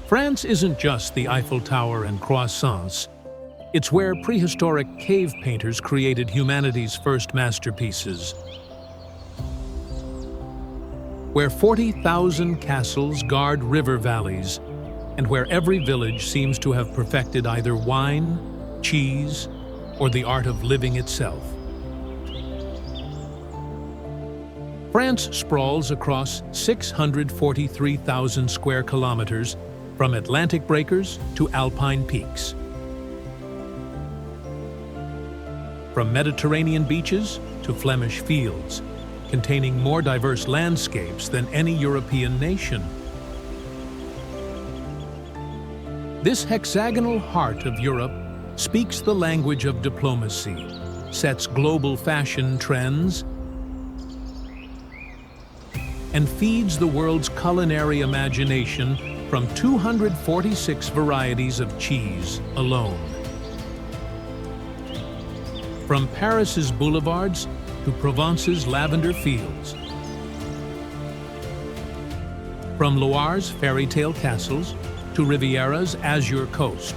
France isn't just the Eiffel Tower and croissants. It's where prehistoric cave painters created humanity's first masterpieces. Where 40,000 castles guard river valleys, and where every village seems to have perfected either wine, cheese, or the art of living itself. France sprawls across 643,000 square kilometers, from Atlantic breakers to alpine peaks. From Mediterranean beaches to Flemish fields, containing more diverse landscapes than any European nation. This hexagonal heart of Europe speaks the language of diplomacy, sets global fashion trends, and feeds the world's culinary imagination from 246 varieties of cheese alone. From Paris's boulevards to Provence's lavender fields. From Loire's fairy tale castles to Riviera's azure coast.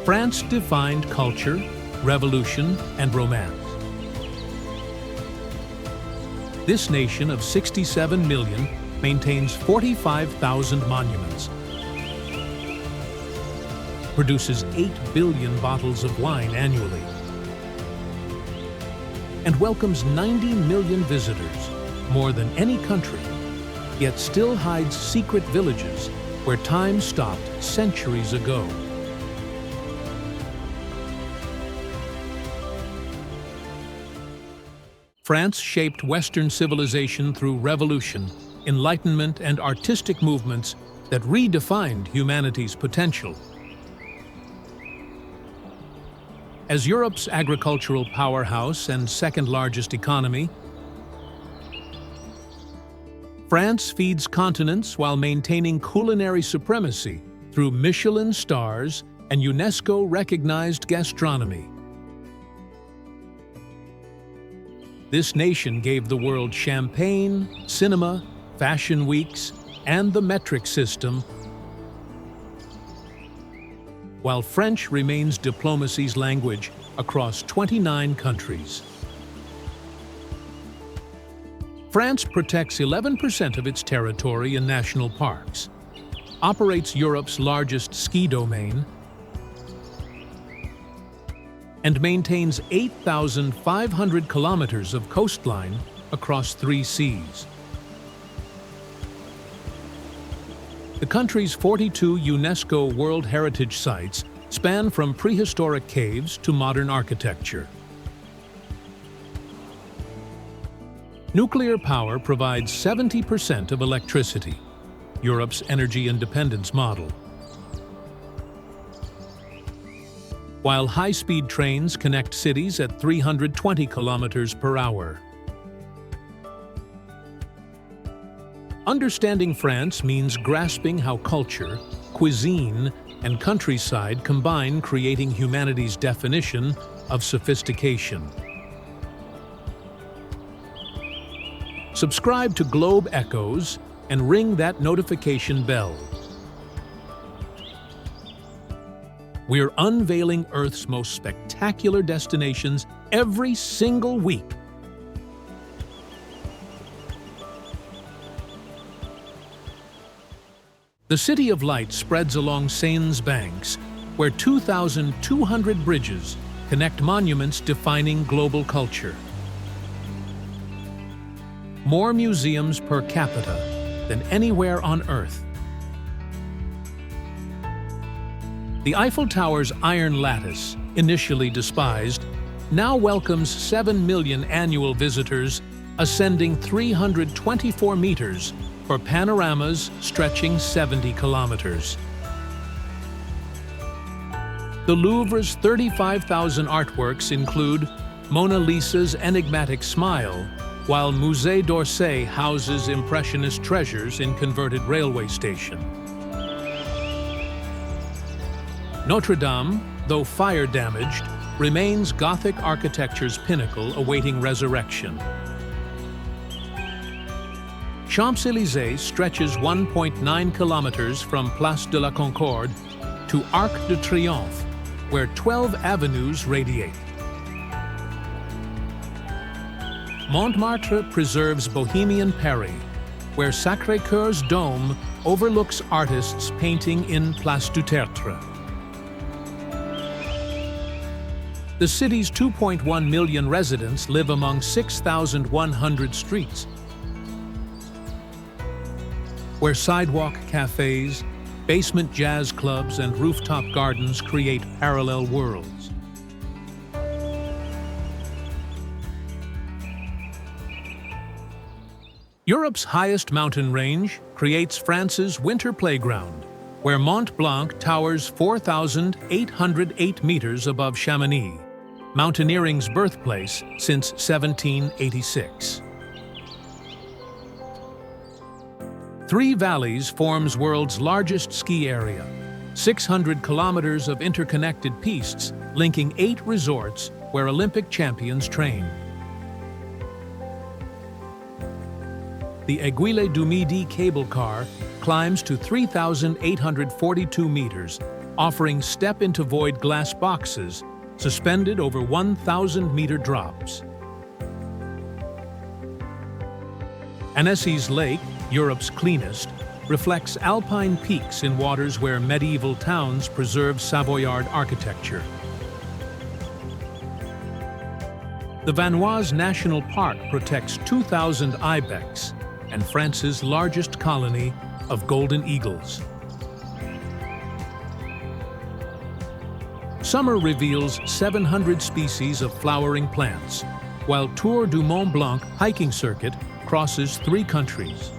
France defined culture, revolution, and romance. This nation of 67 million maintains 45,000 monuments, produces 8 billion bottles of wine annually, and welcomes 90 million visitors, more than any country, yet still hides secret villages where time stopped centuries ago. France shaped Western civilization through revolution, enlightenment, and artistic movements that redefined humanity's potential. As Europe's agricultural powerhouse and second-largest economy, France feeds continents while maintaining culinary supremacy through Michelin stars and UNESCO-recognized gastronomy. This nation gave the world champagne, cinema, fashion weeks, and the metric system, while French remains diplomacy's language across 29 countries. France protects 11% of its territory in national parks, operates Europe's largest ski domain, and maintains 8,500 kilometers of coastline across 3 seas. The country's 42 UNESCO World Heritage Sites span from prehistoric caves to modern architecture. Nuclear power provides 70% of electricity, Europe's energy independence model. While high-speed trains connect cities at 320 kilometers per hour. Understanding France means grasping how culture, cuisine, and countryside combine, creating humanity's definition of sophistication. Subscribe to Globe Echoes and ring that notification bell. We're unveiling Earth's most spectacular destinations every single week. The City of Light spreads along Seine's banks, where 2,200 bridges connect monuments defining global culture. More museums per capita than anywhere on Earth. The Eiffel Tower's iron lattice, initially despised, now welcomes 7 million annual visitors, ascending 324 meters for panoramas stretching 70 kilometers. The Louvre's 35,000 artworks include Mona Lisa's enigmatic smile, while Musée d'Orsay houses Impressionist treasures in converted railway station. Notre Dame, though fire-damaged, remains Gothic architecture's pinnacle awaiting resurrection. Champs-Élysées stretches 1.9 kilometers from Place de la Concorde to Arc de Triomphe, where 12 avenues radiate. Montmartre preserves Bohemian Paris, where Sacré-Cœur's dome overlooks artists painting in Place du Tertre. The city's 2.1 million residents live among 6,100 streets, where sidewalk cafes, basement jazz clubs, and rooftop gardens create parallel worlds. Europe's highest mountain range creates France's winter playground, where Mont Blanc towers 4,808 meters above Chamonix, mountaineering's birthplace since 1786. Three Valleys forms world's largest ski area, 600 kilometers of interconnected pistes linking 8 resorts where Olympic champions train. The Aiguille du Midi cable car climbs to 3,842 meters, offering step-into-void glass boxes suspended over 1,000-meter drops. Annecy's lake, Europe's cleanest, reflects alpine peaks in waters where medieval towns preserve Savoyard architecture. The Vanoise National Park protects 2,000 ibex and France's largest colony of golden eagles. Summer reveals 700 species of flowering plants, while Tour du Mont Blanc hiking circuit crosses 3 countries.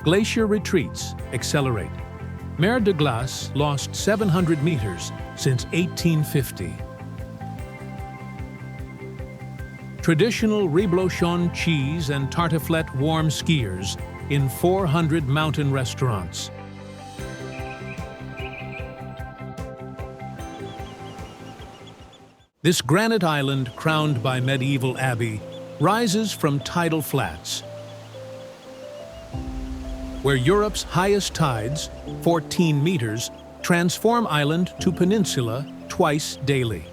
Glacier retreats accelerate. Mer de Glace lost 700 meters since 1850. Traditional reblochon cheese and tartiflette warm skiers in 400 mountain restaurants. This granite island, crowned by medieval abbey, rises from tidal flats, where Europe's highest tides, 14 meters, transform island to peninsula twice daily.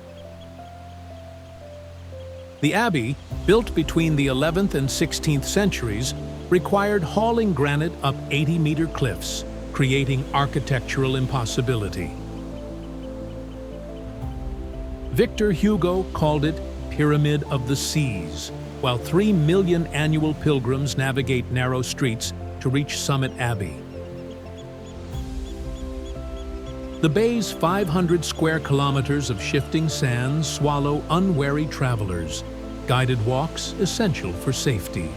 The abbey, built between the 11th and 16th centuries, required hauling granite up 80-meter cliffs, creating architectural impossibility. Victor Hugo called it Pyramid of the Seas, while 3 million annual pilgrims navigate narrow streets to reach Summit Abbey. The bay's 500 square kilometers of shifting sands swallow unwary travelers, guided walks essential for safety.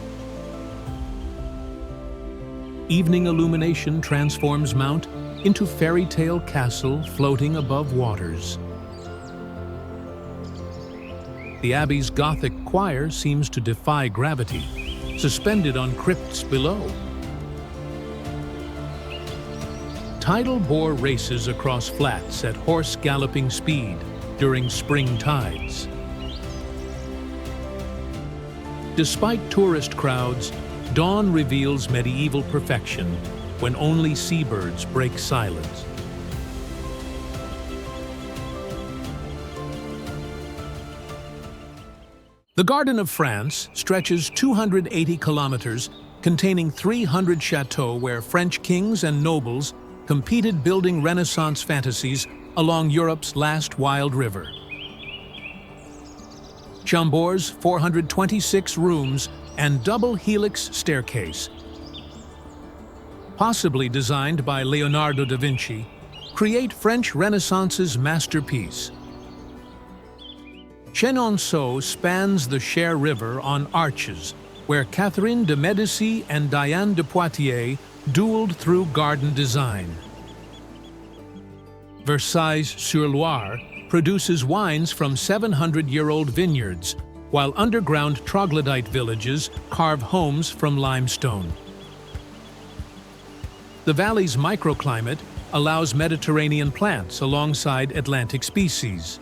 Evening illumination transforms Mount into fairy tale castle floating above waters. The abbey's Gothic choir seems to defy gravity, suspended on crypts below. Tidal bore races across flats at horse galloping speed during spring tides. Despite tourist crowds, dawn reveals medieval perfection when only seabirds break silence. The Garden of France stretches 280 kilometers, containing 300 chateaux where French kings and nobles competed building Renaissance fantasies along Europe's last wild river. Chambord's 426 rooms and double helix staircase, possibly designed by Leonardo da Vinci, create French Renaissance's masterpiece. Chenonceau spans the Cher River on arches, where Catherine de Médicis and Diane de Poitiers dueled through garden design. Versailles-sur-Loire produces wines from 700-year-old vineyards, while underground troglodyte villages carve homes from limestone. The valley's microclimate allows Mediterranean plants alongside Atlantic species.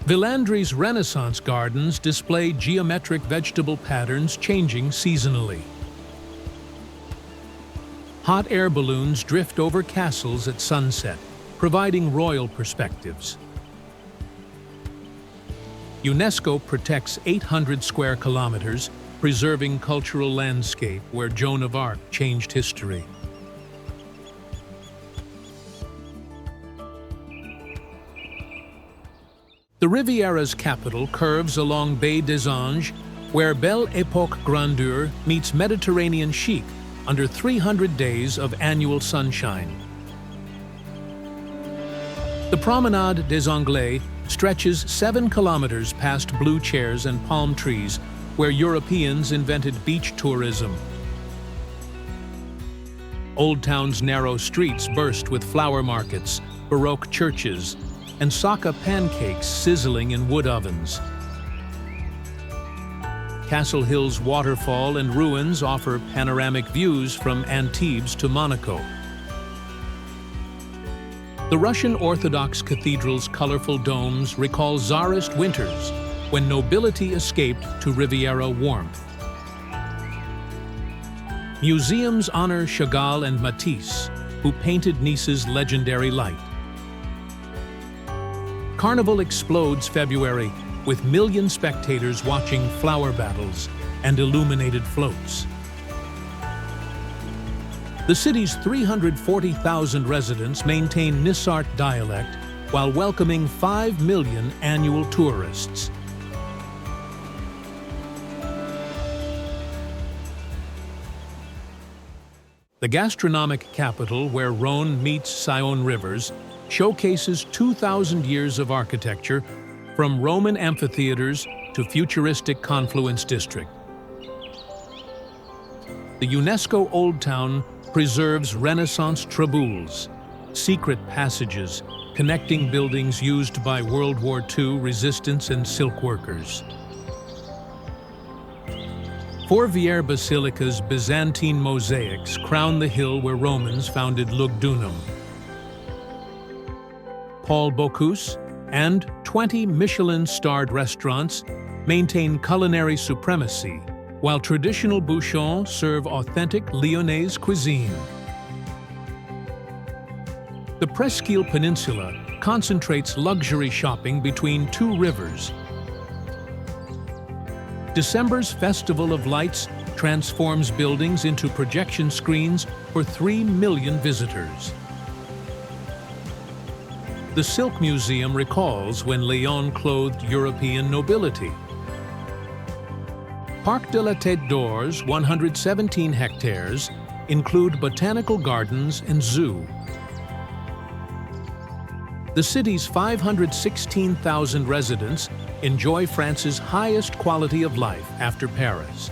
Villandry's Renaissance gardens display geometric vegetable patterns changing seasonally. Hot air balloons drift over castles at sunset, providing royal perspectives. UNESCO protects 800 square kilometers, preserving cultural landscape where Joan of Arc changed history. The Riviera's capital curves along Baie des Anges, where Belle Époque grandeur meets Mediterranean chic under 300 days of annual sunshine. The Promenade des Anglais stretches 7 kilometers past blue chairs and palm trees, where Europeans invented beach tourism. Old Town's narrow streets burst with flower markets, Baroque churches, and Saka pancakes sizzling in wood ovens. Castle Hill's waterfall and ruins offer panoramic views from Antibes to Monaco. The Russian Orthodox cathedral's colorful domes recall Tsarist winters, when nobility escaped to Riviera warmth. Museums honor Chagall and Matisse, who painted Nice's legendary light. Carnival explodes February, with million spectators watching flower battles and illuminated floats. The city's 340,000 residents maintain Nissart dialect while welcoming 5 million annual tourists. The gastronomic capital where Rhône meets Saône rivers showcases 2,000 years of architecture, from Roman amphitheaters to futuristic Confluence District. The UNESCO Old Town preserves Renaissance traboules, secret passages connecting buildings used by World War II resistance and silk workers. Fourvière Basilica's Byzantine mosaics crown the hill where Romans founded Lugdunum. Paul Bocuse and 20 Michelin-starred restaurants maintain culinary supremacy, while traditional bouchons serve authentic Lyonnaise cuisine. The Presqu'île Peninsula concentrates luxury shopping between 2 rivers. December's Festival of Lights transforms buildings into projection screens for 3 million visitors. The Silk Museum recalls when Lyon clothed European nobility. Parc de la Tête d'Or's 117 hectares include botanical gardens and zoo. The city's 516,000 residents enjoy France's highest quality of life after Paris.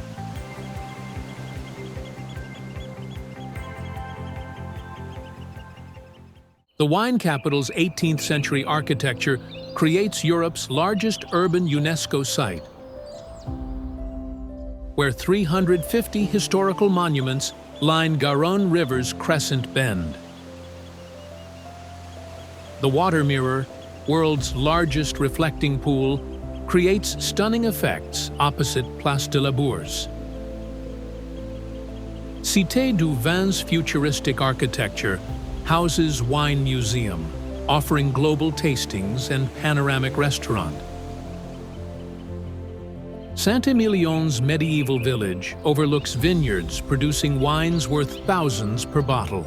The wine capital's 18th century architecture creates Europe's largest urban UNESCO site, where 350 historical monuments line Garonne River's crescent bend. The Water Mirror, world's largest reflecting pool, creates stunning effects opposite Place de la Bourse. Cité du Vin's futuristic architecture houses Wine Museum, offering global tastings and panoramic restaurant. Saint-Émilion's medieval village overlooks vineyards producing wines worth thousands per bottle.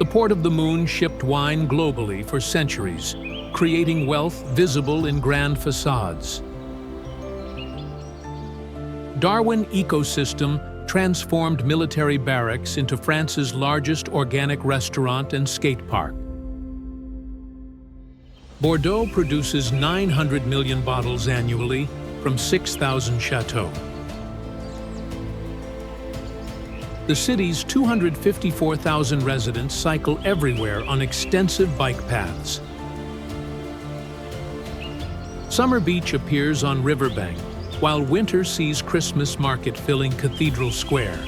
The Port of the Moon shipped wine globally for centuries, creating wealth visible in grand facades. Darwin Ecosystem transformed military barracks into France's largest organic restaurant and skate park. Bordeaux produces 900 million bottles annually from 6,000 chateaux. The city's 254,000 residents cycle everywhere on extensive bike paths. Summer Beach appears on riverbank, while winter sees Christmas market filling Cathedral Square.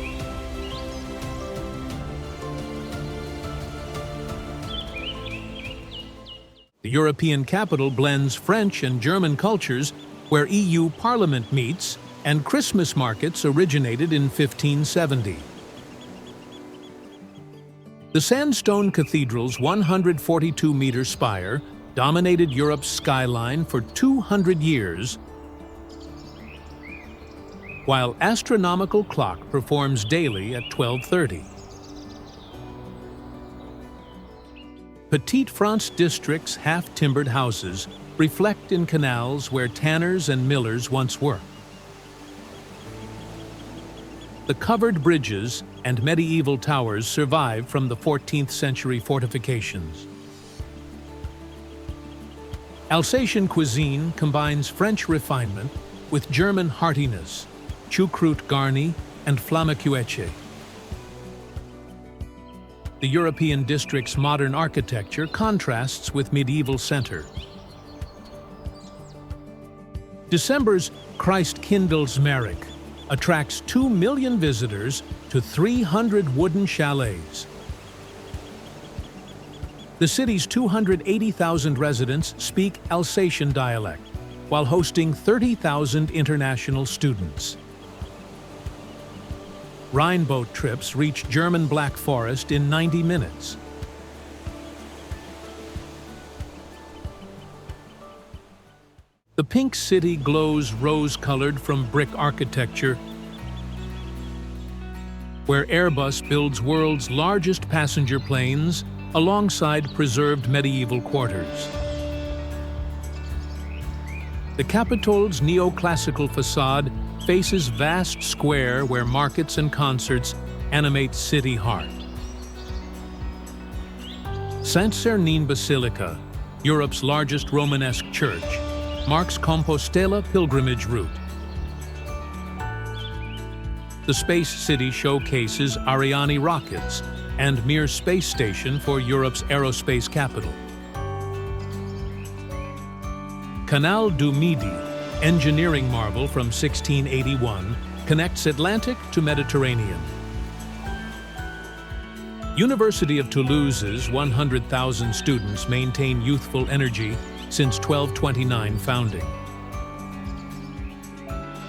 The European capital blends French and German cultures, where EU Parliament meets, and Christmas markets originated in 1570. The sandstone cathedral's 142-meter spire dominated Europe's skyline for 200 years, while astronomical clock performs daily at 12:30. Petite France district's half-timbered houses reflect in canals where tanners and millers once worked. The covered bridges and medieval towers survive from the 14th century fortifications. Alsatian cuisine combines French refinement with German heartiness, choucroute garni and flamme-cueche. The European district's modern architecture contrasts with medieval center. December's Christ Kindles Merrick attracts 2 million visitors to 300 wooden chalets. The city's 280,000 residents speak Alsatian dialect, while hosting 30,000 international students. Rhine boat trips reach German Black Forest in 90 minutes. The Pink City glows rose-colored from brick architecture, where Airbus builds world's largest passenger planes alongside preserved medieval quarters. The Capitol's neoclassical facade faces vast square where markets and concerts animate city heart. Saint-Sernin Basilica, Europe's largest Romanesque church, marks Compostela pilgrimage route. The Space City showcases Ariane rockets and Mir space station for Europe's aerospace capital. Canal du Midi, engineering marvel from 1681, connects Atlantic to Mediterranean. University of Toulouse's 100,000 students maintain youthful energy since 1229 founding.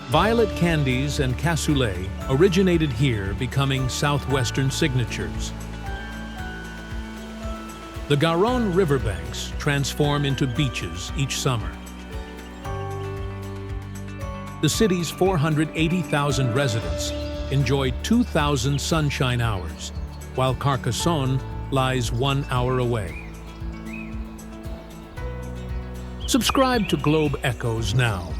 Violet candies and cassoulet originated here, becoming southwestern signatures. The Garonne riverbanks transform into beaches each summer. The city's 480,000 residents enjoy 2,000 sunshine hours, while Carcassonne lies 1 hour away. Subscribe to Globe Echoes now.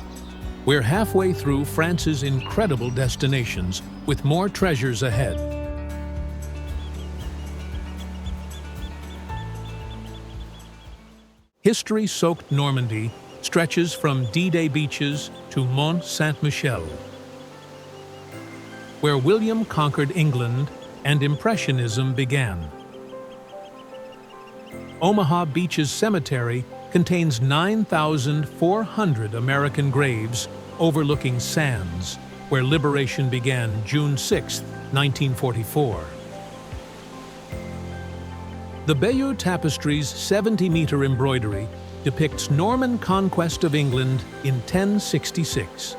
We're halfway through France's incredible destinations, with more treasures ahead. History-soaked Normandy stretches from D-Day beaches to Mont Saint-Michel, where William conquered England and Impressionism began. Omaha Beach's cemetery contains 9,400 American graves overlooking sands, where liberation began June 6, 1944. The Bayeux Tapestry's 70-meter embroidery depicts Norman conquest of England in 1066.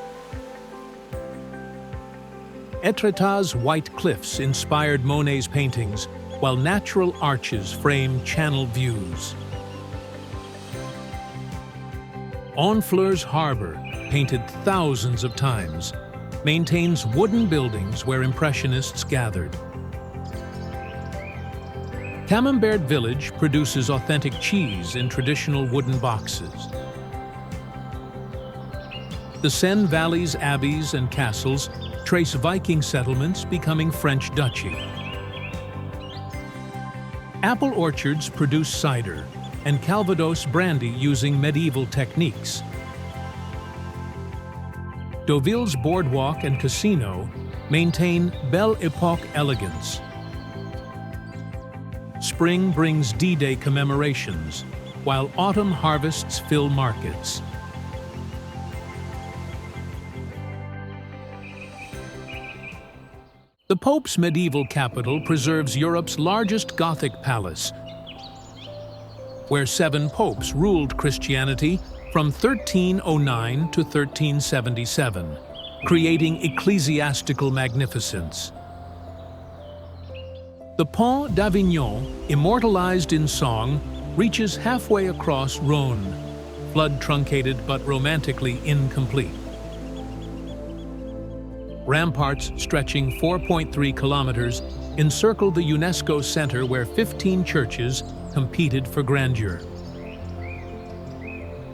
Étretat's white cliffs inspired Monet's paintings, while natural arches frame channel views. Honfleur's harbor, painted thousands of times, maintains wooden buildings where Impressionists gathered. Camembert Village produces authentic cheese in traditional wooden boxes. The Seine Valley's abbeys and castles trace Viking settlements becoming French duchy. Apple orchards produce cider and Calvados brandy using medieval techniques. Deauville's boardwalk and casino maintain Belle Epoque elegance. Spring brings D-Day commemorations, while autumn harvests fill markets. The Pope's medieval capital preserves Europe's largest Gothic palace, where 7 popes ruled Christianity from 1309 to 1377, creating ecclesiastical magnificence. The Pont d'Avignon, immortalized in song, reaches halfway across Rhône, flood-truncated but romantically incomplete. Ramparts stretching 4.3 kilometers encircle the UNESCO center where 15 churches competed for grandeur.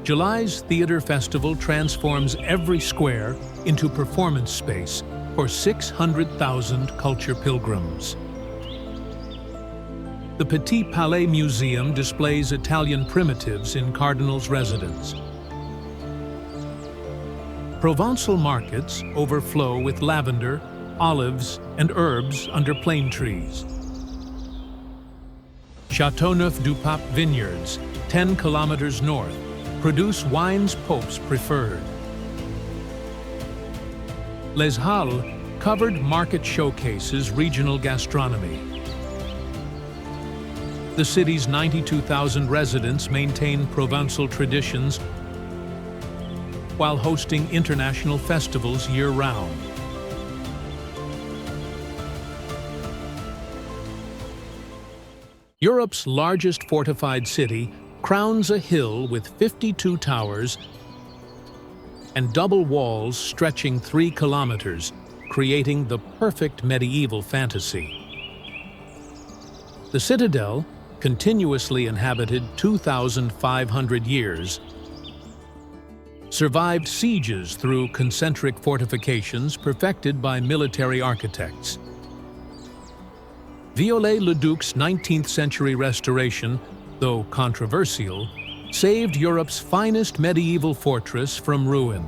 July's theater festival transforms every square into performance space for 600,000 culture pilgrims. The Petit Palais Museum displays Italian primitives in cardinals' residence. Provençal markets overflow with lavender, olives, and herbs under plane trees. Châteauneuf-du-Pape vineyards, 10 kilometers north, produce wines popes preferred. Les Halles covered market showcases regional gastronomy. The city's 92,000 residents maintain Provençal traditions while hosting international festivals year-round. Europe's largest fortified city crowns a hill with 52 towers and double walls stretching 3 kilometers, creating the perfect medieval fantasy. The citadel, continuously inhabited 2,500 years, survived sieges through concentric fortifications perfected by military architects. Viollet-le-Duc's 19th century restoration, though controversial, saved Europe's finest medieval fortress from ruin.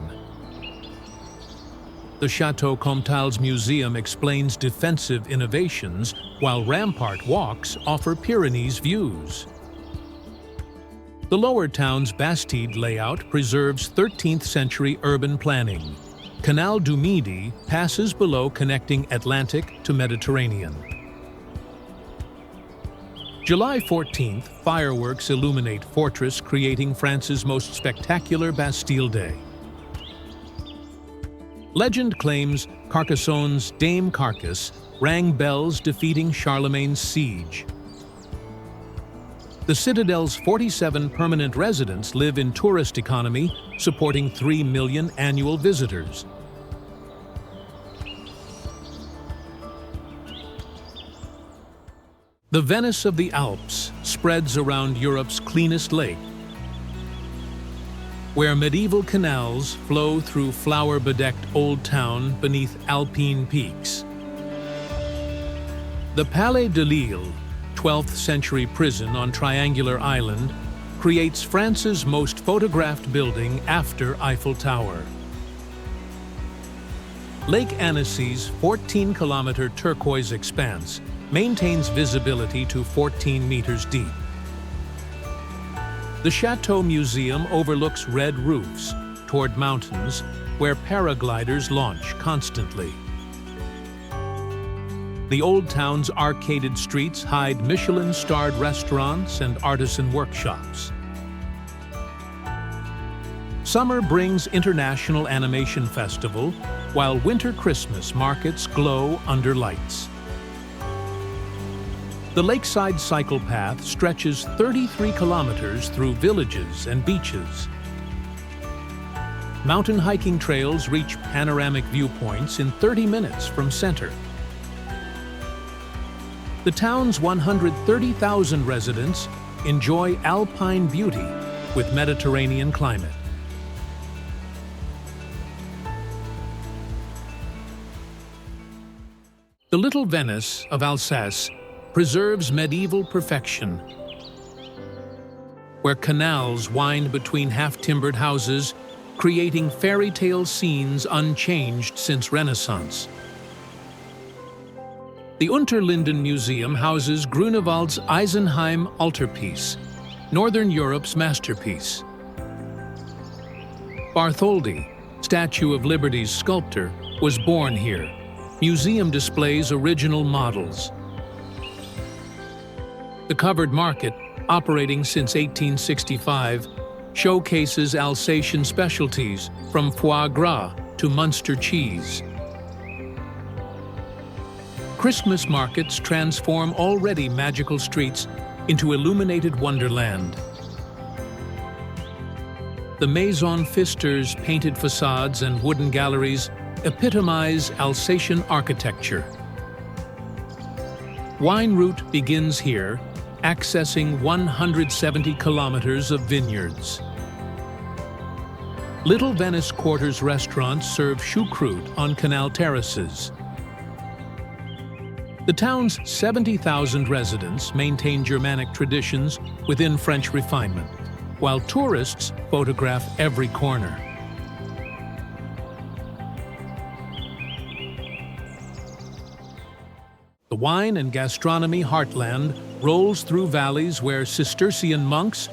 The Château Comtal's museum explains defensive innovations, while rampart walks offer Pyrenees views. The Lower Town's Bastide layout preserves 13th century urban planning. Canal du Midi passes below, connecting Atlantic to Mediterranean. July 14th, fireworks illuminate Fortress, creating France's most spectacular Bastille Day. Legend claims Carcassonne's Dame Carcasse rang bells defeating Charlemagne's siege. The Citadel's 47 permanent residents live in tourist economy, supporting 3 million annual visitors. The Venice of the Alps spreads around Europe's cleanest lake, where medieval canals flow through flower-bedecked Old Town beneath alpine peaks. The Palais de Lille, 12th century prison on Triangular Island, creates France's most photographed building after Eiffel Tower. Lake Annecy's 14-kilometer turquoise expanse maintains visibility to 14 meters deep. The Chateau Museum overlooks red roofs toward mountains where paragliders launch constantly. The Old Town's arcaded streets hide Michelin-starred restaurants and artisan workshops. Summer brings International Animation Festival, while Winter Christmas markets glow under lights. The Lakeside Cycle Path stretches 33 kilometers through villages and beaches. Mountain hiking trails reach panoramic viewpoints in 30 minutes from center. The town's 130,000 residents enjoy alpine beauty with Mediterranean climate. The Little Venice of Alsace preserves medieval perfection, where canals wind between half-timbered houses, creating fairy tale scenes unchanged since Renaissance. The Unterlinden Museum houses Grunewald's Eisenheim altarpiece, Northern Europe's masterpiece. Bartholdi, Statue of Liberty's sculptor, was born here. Museum displays original models. The covered market operating since 1865, showcases Alsatian specialties from foie gras to Munster cheese. Christmas markets transform already magical streets into illuminated wonderland. The Maison Pfister's painted facades and wooden galleries epitomize Alsatian architecture. Wine route begins here, accessing 170 kilometers of vineyards. Little Venice Quarters restaurants serve choucroute on canal terraces. The town's 70,000 residents maintain Germanic traditions within French refinement, while tourists photograph every corner. The wine and gastronomy heartland rolls through valleys where Cistercian monks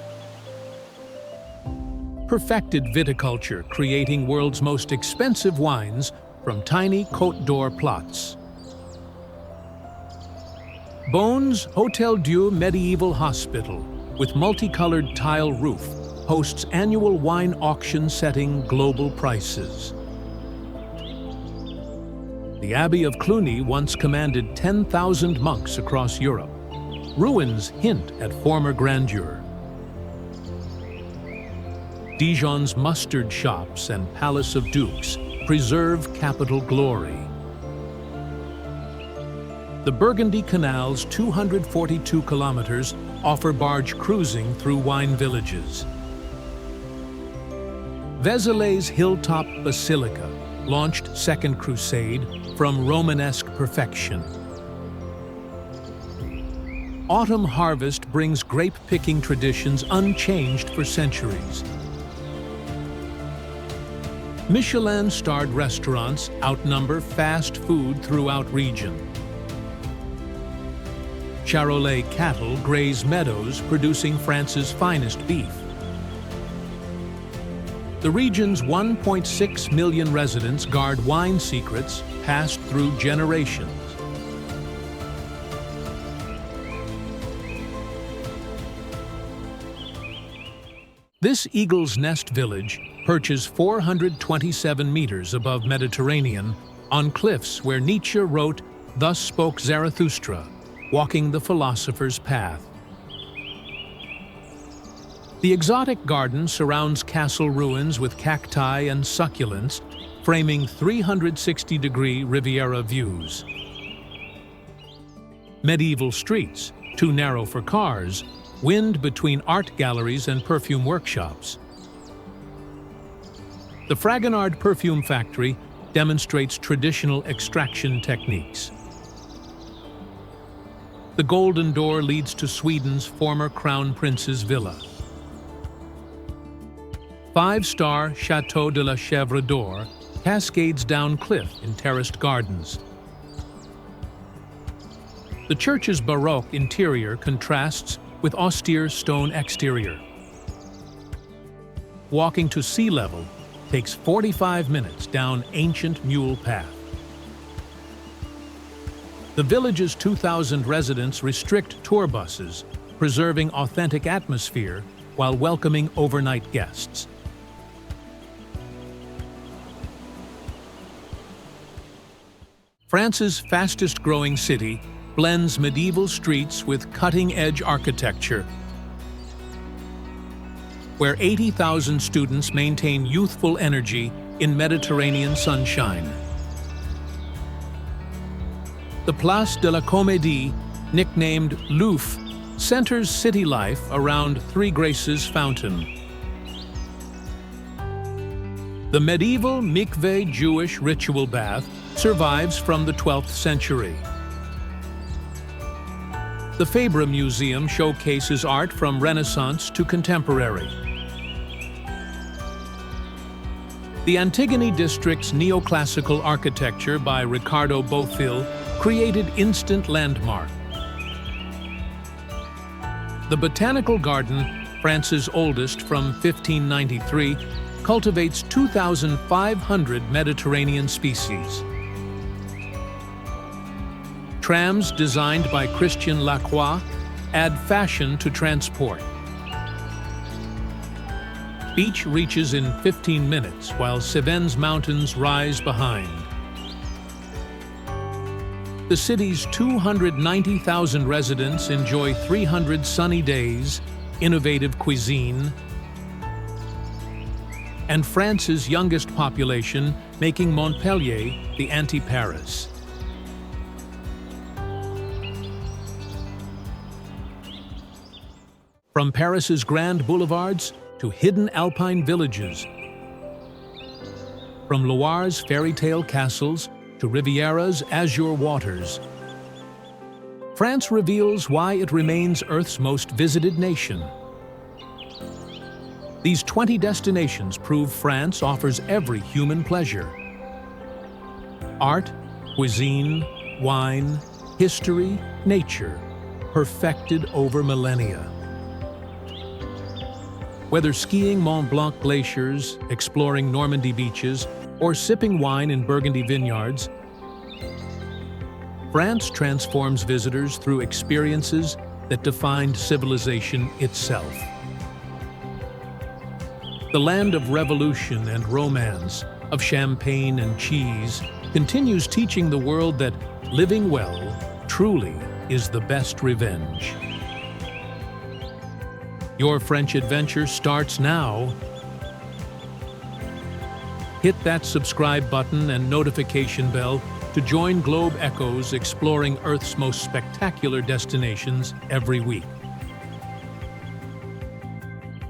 perfected viticulture, creating world's most expensive wines from tiny Côte d'Or plots. Beaune's Hôtel Dieu Medieval Hospital, with multicolored tile roof, hosts annual wine auction setting global prices. The Abbey of Cluny once commanded 10,000 monks across Europe. Ruins hint at former grandeur. Dijon's mustard shops and Palace of Dukes preserve capital glory. The Burgundy Canal's 242 kilometers offer barge cruising through wine villages. Vézelay's Hilltop Basilica launched Second Crusade from Romanesque perfection. Autumn harvest brings grape-picking traditions unchanged for centuries. Michelin-starred restaurants outnumber fast food throughout region. Charolais cattle graze meadows producing France's finest beef. The region's 1.6 million residents guard wine secrets passed through generations. This Eagle's Nest village perches 427 meters above Mediterranean on cliffs where Nietzsche wrote, "Thus spoke Zarathustra, walking the philosopher's path." The exotic garden surrounds castle ruins with cacti and succulents, framing 360-degree Riviera views. Medieval streets, too narrow for cars, wind between art galleries and perfume workshops. The Fragonard Perfume Factory demonstrates traditional extraction techniques. The Golden Door leads to Sweden's former Crown Prince's villa. Five-star Chateau de la Chèvre d'Or cascades down cliff in terraced gardens. The church's Baroque interior contrasts with austere stone exterior. Walking to sea level takes 45 minutes down ancient mule path. The village's 2,000 residents restrict tour buses, preserving authentic atmosphere while welcoming overnight guests. France's fastest-growing city blends medieval streets with cutting-edge architecture, where 80,000 students maintain youthful energy in Mediterranean sunshine. The Place de la Comédie, nicknamed Louvre, centers city life around Three Graces Fountain. The medieval mikveh Jewish ritual bath survives from the 12th century. The Fabre Museum showcases art from Renaissance to contemporary. The Antigone district's neoclassical architecture by Ricardo Bofill created instant landmark. The Botanical Garden, France's oldest from 1593, cultivates 2,500 Mediterranean species. Trams designed by Christian Lacroix Add fashion to transport. Beach reaches in 15 minutes, while Cévennes mountains rise behind. The city's 290,000 residents enjoy 300 sunny days, innovative cuisine, and France's youngest population, making Montpellier the anti-Paris. From Paris's grand boulevards to hidden alpine villages, from Loire's fairy tale castles to Riviera's azure waters, France reveals why it remains Earth's most visited nation. These 20 destinations prove France offers every human pleasure. Art, cuisine, wine, history, nature, perfected over millennia. Whether skiing Mont Blanc glaciers, exploring Normandy beaches, or sipping wine in Burgundy vineyards, France transforms visitors through experiences that defined civilization itself. The land of revolution and romance, of champagne and cheese, continues teaching the world that living well truly is the best revenge. Your French adventure starts now. Hit that subscribe button and notification bell to join Globe Echoes exploring Earth's most spectacular destinations every week.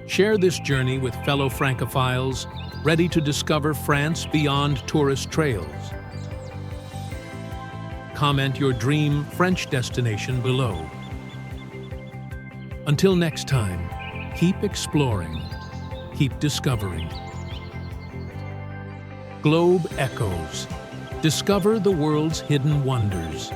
Share this journey with fellow Francophiles ready to discover France beyond tourist trails. Comment your dream French destination below. Until next time, keep exploring, keep discovering. Globe Echoes. Discover the world's hidden wonders.